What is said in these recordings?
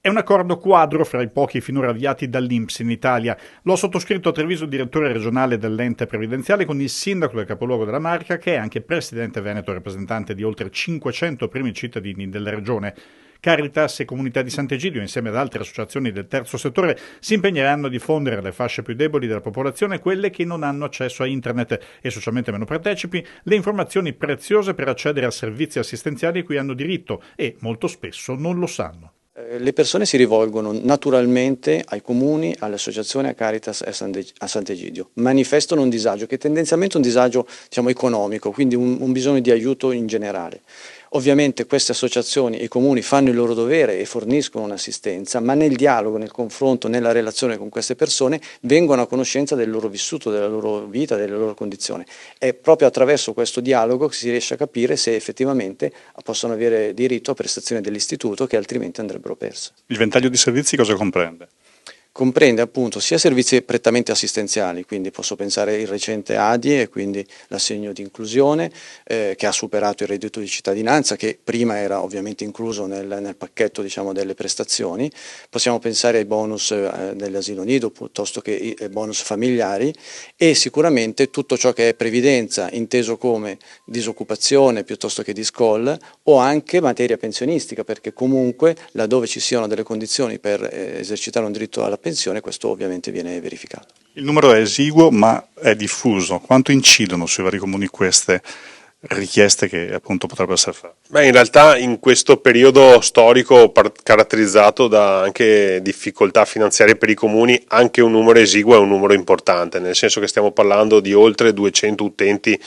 È un accordo quadro fra i pochi finora avviati dall'INPS in Italia. Lo ha sottoscritto a Treviso il direttore regionale dell'ente previdenziale con il sindaco del capoluogo della Marca, che è anche presidente veneto rappresentante di oltre 500 primi cittadini della regione. Caritas e Comunità di Sant'Egidio, insieme ad altre associazioni del terzo settore, si impegneranno a diffondere alle fasce più deboli della popolazione, quelle che non hanno accesso a internet e socialmente meno partecipi, le informazioni preziose per accedere a servizi assistenziali a cui hanno diritto e, molto spesso, non lo sanno. Le persone si rivolgono naturalmente ai comuni, alle associazioni, a Caritas e a Sant'Egidio. Manifestano un disagio, che è tendenzialmente un disagio economico, quindi un bisogno di aiuto in generale. Ovviamente queste associazioni e i comuni fanno il loro dovere e forniscono un'assistenza, ma nel dialogo, nel confronto, nella relazione con queste persone vengono a conoscenza del loro vissuto, della loro vita, delle loro condizioni. È proprio attraverso questo dialogo che si riesce a capire se effettivamente possono avere diritto a prestazioni dell'istituto che altrimenti andrebbero perse. Il ventaglio di servizi cosa comprende? Comprende appunto sia servizi prettamente assistenziali, quindi posso pensare il recente ADI e quindi l'assegno di inclusione che ha superato il reddito di cittadinanza, che prima era ovviamente incluso nel pacchetto delle prestazioni. Possiamo pensare ai bonus dell'asilo nido piuttosto che ai bonus familiari, e sicuramente tutto ciò che è previdenza inteso come disoccupazione piuttosto che discall, o anche materia pensionistica, perché comunque laddove ci siano delle condizioni per esercitare un diritto alla pensione, questo ovviamente viene verificato. Il numero è esiguo ma è diffuso. Quanto incidono sui vari comuni queste richieste che appunto potrebbero essere fatte? In realtà in questo periodo storico caratterizzato da anche difficoltà finanziarie per i comuni, anche un numero esiguo è un numero importante, nel senso che stiamo parlando di oltre 200 utenti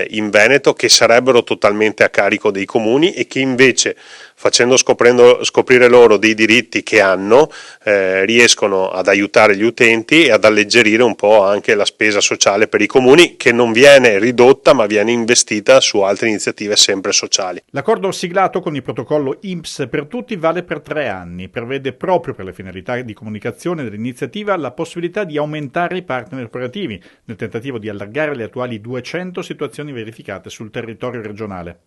in Veneto che sarebbero totalmente a carico dei comuni e che invece, scoprire loro dei diritti che hanno, riescono ad aiutare gli utenti e ad alleggerire un po' anche la spesa sociale per i comuni, che non viene ridotta ma viene investita su altre iniziative sempre sociali. L'accordo siglato con il protocollo INPS per tutti vale per 3 anni, prevede proprio per le finalità di comunicazione dell'iniziativa la possibilità di aumentare i partner operativi, nel tentativo di allargare le attuali 200 situazioni verificate sul territorio regionale.